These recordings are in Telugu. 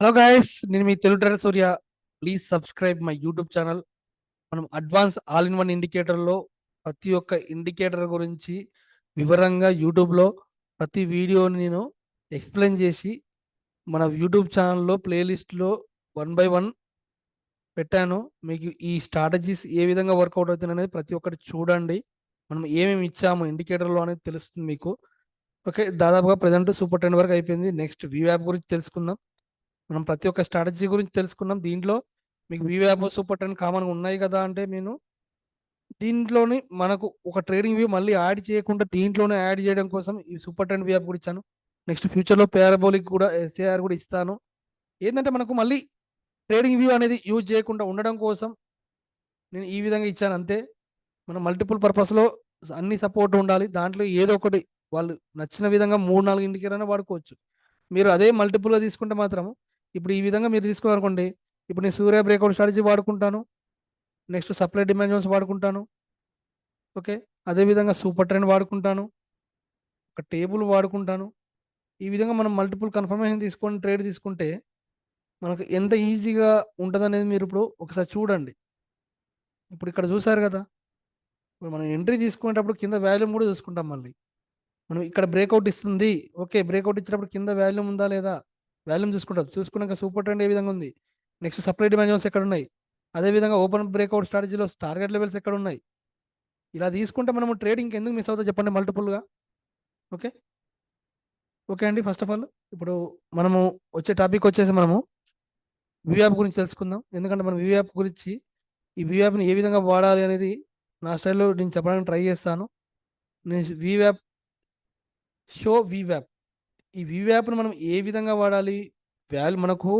హలో గైస్, నేను మీ Telugu trader Surya. Please subscribe my YouTube channel. మనం అడ్వాన్స్ ఆల్ ఇన్ వన్ ఇండికేటర్లో ప్రతి ఒక్క ఇండికేటర్ గురించి వివరంగా యూట్యూబ్లో ప్రతి వీడియోని నేను ఎక్స్ప్లెయిన్ చేసి మన యూట్యూబ్ ఛానల్లో ప్లేలిస్ట్లో 1 by 1 పెట్టాను. మీకు ఈ స్ట్రాటజీస్ ఏ విధంగా వర్కౌట్ అవుతుంది అనేది ప్రతి ఒక్కటి చూడండి. మనం ఏమేమి ఇచ్చాము ఇండికేటర్లో అనేది తెలుస్తుంది మీకు. ఓకే, దాదాపుగా ప్రజెంట్ సూపర్ ట్రెండ్ వరకు అయిపోయింది. నెక్స్ట్ వీవ్యాప్ గురించి తెలుసుకుందాం. మనం ప్రతి ఒక్క స్ట్రాటజీ గురించి తెలుసుకున్నాం. దీంట్లో మీకు వీవ్యాప్ సూపర్ ట్రెండ్ కామన్గా ఉన్నాయి కదా అంటే నేను దీంట్లోని మనకు ఒక ట్రేడింగ్ వ్యూ మళ్ళీ యాడ్ చేయకుండా దీంట్లోనే యాడ్ చేయడం కోసం ఈ సూపర్ ట్రెండ్ వీవ్యాప్ కూడా ఇచ్చాను. నెక్స్ట్ ఫ్యూచర్లో పారాబోలిక్ కూడా ఎస్ఏఆర్ కూడా ఇస్తాను. ఏంటంటే మనకు మళ్ళీ ట్రేడింగ్ వ్యూ అనేది యూజ్ చేయకుండా ఉండడం కోసం నేను ఈ విధంగా ఇచ్చాను అంతే. మనం మల్టిపుల్ పర్పస్లో అన్ని సపోర్ట్ ఉండాలి. దాంట్లో ఏదో ఒకటి వాళ్ళు నచ్చిన విధంగా 3-4 ఇండికేటర్ అయినా వాడుకోవచ్చు. మీరు అదే మల్టిపుల్గా తీసుకుంటే మాత్రం ఇప్పుడు ఈ విధంగా మీరు తీసుకున్నారనుకోండి. ఇప్పుడు నేను సూర్య బ్రేక్అవుట్ స్ట్రాటజీ వాడుకుంటాను, నెక్స్ట్ సప్లై డిమాండ్ జోన్స్ వాడుకుంటాను. ఓకే, అదేవిధంగా సూపర్ ట్రెండ్ వాడుకుంటాను, ఒక టేబుల్ వాడుకుంటాను. ఈ విధంగా మనం మల్టిపుల్ కన్ఫర్మేషన్ తీసుకొని ట్రేడ్ తీసుకుంటే మనకు ఎంత ఈజీగా ఉంటుంది అనేది మీరు ఇప్పుడు ఒకసారి చూడండి. ఇప్పుడు ఇక్కడ చూసారు కదా, ఇప్పుడు మనం ఎంట్రీ తీసుకునేటప్పుడు కింద వాల్యూమ్ కూడా చూసుకుంటాం. మళ్ళీ మనం ఇక్కడ బ్రేక్అవుట్ ఇస్తుంది, ఓకే, బ్రేక్అవుట్ ఇచ్చినప్పుడు కింద వాల్యూమ్ ఉందా లేదా వాల్యూమ్ చూసుకుంటాం. చూసుకున్నాక సూపర్ ట్రెండ్ ఏ విధంగా ఉంది, నెక్స్ట్ సప్లై డిమాండ్ జోన్స్ ఎక్కడ ఉన్నాయి, అదేవిధంగా ఓపెన్ బ్రేక్అవుట్ స్ట్రాటజీలో టార్గెట్ లెవెల్స్ ఎక్కడ ఉన్నాయి. ఇలా తీసుకుంటే మనము ట్రేడింగ్ ఎందుకు మిస్ అవుతుందో చెప్పండి మల్టిపుల్గా. ఓకే ఓకే అండి, ఫస్ట్ ఆఫ్ ఆల్ ఇప్పుడు మనము వచ్చే టాపిక్ వచ్చేసి మనము వీవ్యాప్ గురించి తెలుసుకుందాం. ఎందుకంటే మనం వీవ్యాప్ గురించి ఈ వీవ్యాప్ని ఏ విధంగా వాడాలి అనేది నా స్టైల్లో నేను చెప్పడానికి ట్రై చేస్తాను. నేను వీవ్యాప్ షో వీవ్యాప్ ఈ వీవ్యాప్ను మనం ఏ విధంగా వాడాలి. మనకు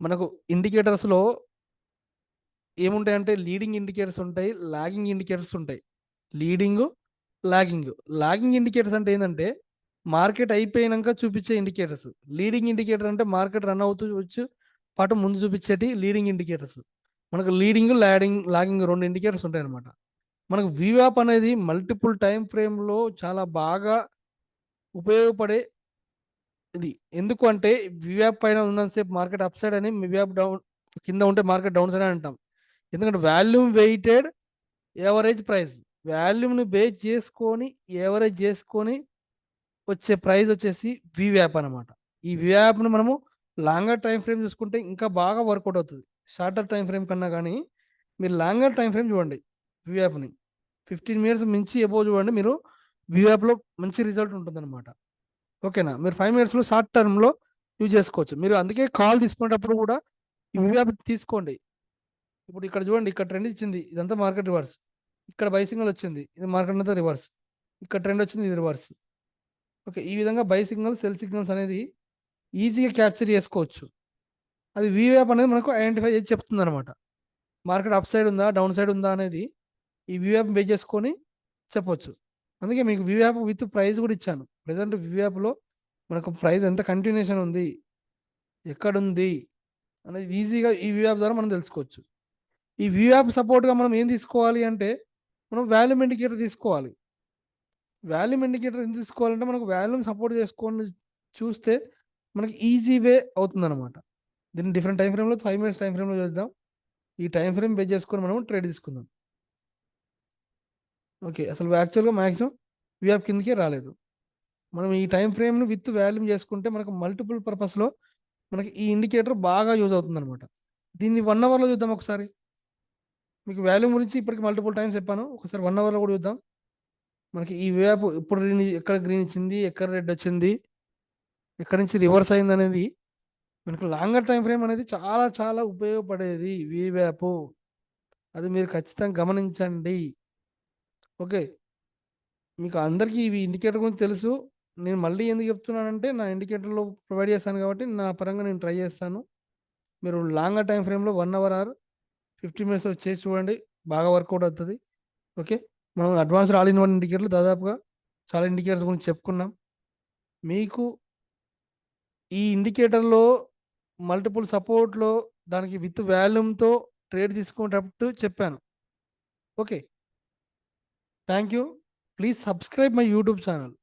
మనకు ఇండికేటర్స్లో ఏముంటాయంటే లీడింగ్ ఇండికేటర్స్ ఉంటాయి, లాగింగ్ ఇండికేటర్స్ ఉంటాయి. లీడింగ్, లాగింగ్ ఇండికేటర్స్ అంటే ఏంటంటే మార్కెట్ అయిపోయినాక చూపించే ఇండికేటర్స్. లీడింగ్ ఇండికేటర్ అంటే మార్కెట్ రన్ అవుతూ వచ్చి పాటు ముందు చూపించేటి లీడింగ్ ఇండికేటర్స్. మనకు లీడింగ్, లాగింగ్ 2 ఇండికేటర్స్ ఉంటాయి అనమాట. మనకు వీవ్యాప్ అనేది మల్టిపుల్ టైం ఫ్రేమ్లో చాలా బాగా ఉపయోగపడే ఇది. ఎందుకు అంటే వీవ్యాప్ పైన ఉన్నంతసేపు మార్కెట్ అప్ సైడ్ అని, వీవ్యాప్ డౌన్ కింద ఉంటే మార్కెట్ డౌన్ సైడ్ అని అంటాం. ఎందుకంటే వాల్యూమ్ వెయిటెడ్ యావరేజ్ ప్రైస్, వాల్యూమ్ని బేస్ చేసుకొని యావరేజ్ చేసుకొని వచ్చే ప్రైస్ వచ్చేసి వీవ్యాప్ అనమాట. ఈ వీవ్యాప్ను మనము లాంగర్ టైం ఫ్రేమ్ చూసుకుంటే ఇంకా బాగా వర్కౌట్ అవుతుంది షార్టర్ టైం ఫ్రేమ్ కన్నా. కానీ మీరు లాంగర్ టైం ఫ్రేమ్ చూడండి వీవ్యాప్ని 15 మినిట్స్ మించి ఎబో చూడండి, మీరు వీవ్యాప్లో మంచి రిజల్ట్ ఉంటుంది అనమాట. ఓకేనా, మీరు 5 మినిట్స్లో షార్ట్ టర్మ్లో యూజ్ చేసుకోవచ్చు. మీరు అందుకే కాల్ తీసుకునేటప్పుడు కూడా ఈ వీవ్యాప్ తీసుకోండి. ఇప్పుడు ఇక్కడ చూడండి, ఇక్కడ ట్రెండ్ ఇచ్చింది, ఇదంతా మార్కెట్ రివర్స్. ఇక్కడ బై సిగ్నల్ వచ్చింది, ఇది మార్కెట్ అంతా రివర్స్. ఇక్కడ ట్రెండ్ వచ్చింది, ఇది రివర్స్. ఓకే, ఈ విధంగా బై సిగ్నల్, సెల్ సిగ్నల్స్ అనేది ఈజీగా క్యాప్చర్ చేసుకోవచ్చు. అది వీవ్యాప్ అనేది మనకు ఐడెంటిఫై చేసి చెప్తుంది అనమాట. మార్కెట్ అప్ సైడ్ ఉందా, డౌన్ సైడ్ ఉందా అనేది ఈ వీవ్యాప్ బేస్ చేసుకొని చెప్పొచ్చు. అందుకే మీకు వీవ్యాప్ విత్ ప్రైస్ కూడా ఇచ్చాను. ప్రజెంట్ వీవ్యాప్లో మనకు ప్రైస్ ఎంత కంటిన్యూషన్ ఉంది, ఎక్కడుంది అనేది ఈజీగా ఈ వీవ్యాప్ ద్వారా మనం తెలుసుకోవచ్చు. ఈ వీవ్యాప్ సపోర్ట్గా మనం ఏం తీసుకోవాలి అంటే మనం వాల్యూమ్ ఇండికేటర్ తీసుకోవాలి. వాల్యూమ్ ఇండికేటర్ ఏం తీసుకోవాలంటే మనకు వాల్యూమ్ సపోర్ట్ చేసుకొని చూస్తే మనకి ఈజీ వే అవుతుంది అనమాట. దీన్ని డిఫరెంట్ టైం ఫ్రేమ్లో 5 మినిట్స్ టైం ఫ్రేమ్లో చూద్దాం. ఈ టైం ఫ్రేమ్ బేస్ చేసుకొని మనం ట్రేడ్ తీసుకుందాం. ఓకే, అసలు యాక్చువల్గా మ్యాక్సిమం వీవ్యాప్ కిందకే రాలేదు. మనం ఈ టైం ఫ్రేమ్ను విత్ వాల్యూమ్ చేసుకుంటే మనకు మల్టిపుల్ పర్పస్లో మనకి ఈ ఇండికేటర్ బాగా యూజ్ అవుతుంది అనమాట. దీన్ని 1 అవర్లో చూద్దాం ఒకసారి. మీకు వాల్యూమ్ గురించి ఇప్పటికి మల్టిపుల్ టైమ్స్ చెప్పాను, ఒకసారి 1 అవర్లో కూడా చూద్దాం. మనకి ఈ వేప్ ఇప్పుడు ఎక్కడ గ్రీన్ ఇచ్చింది, ఎక్కడ రెడ్ వచ్చింది, ఎక్కడి నుంచి రివర్స్ అయింది అనేది మనకు లాంగర్ టైం ఫ్రేమ్ అనేది చాలా చాలా ఉపయోగపడేది వీవ్యాప్. అది మీరు ఖచ్చితంగా గమనించండి. ఓకే, మీకు అందరికీ ఇవి ఇండికేటర్ గురించి తెలుసు. నేను మళ్ళీ ఎందుకు చెప్తున్నానంటే నా ఇండికేటర్లో ప్రొవైడ్ చేస్తాను కాబట్టి నా పరంగా నేను ట్రై చేస్తాను. మీరు లాంగర్ టైం ఫ్రేమ్లో 1 అవర్ ఆర్ 15 మినిట్స్ చేసి చూడండి, బాగా వర్కౌట్ అవుతుంది. ఓకే, మనం అడ్వాన్స్డ్ ఆల్ ఇన్ వన్ ఇండికేటర్లు దాదాపుగా చాలా ఇండికేటర్స్ గురించి చెప్పుకున్నాం. మీకు ఈ ఇండికేటర్లో మల్టిపుల్ సపోర్ట్లో దానికి విత్ వాల్యూమ్తో ట్రేడ్ తీసుకునేటప్పుడు చెప్పాను. Okay, thank you. Please subscribe my YouTube channel.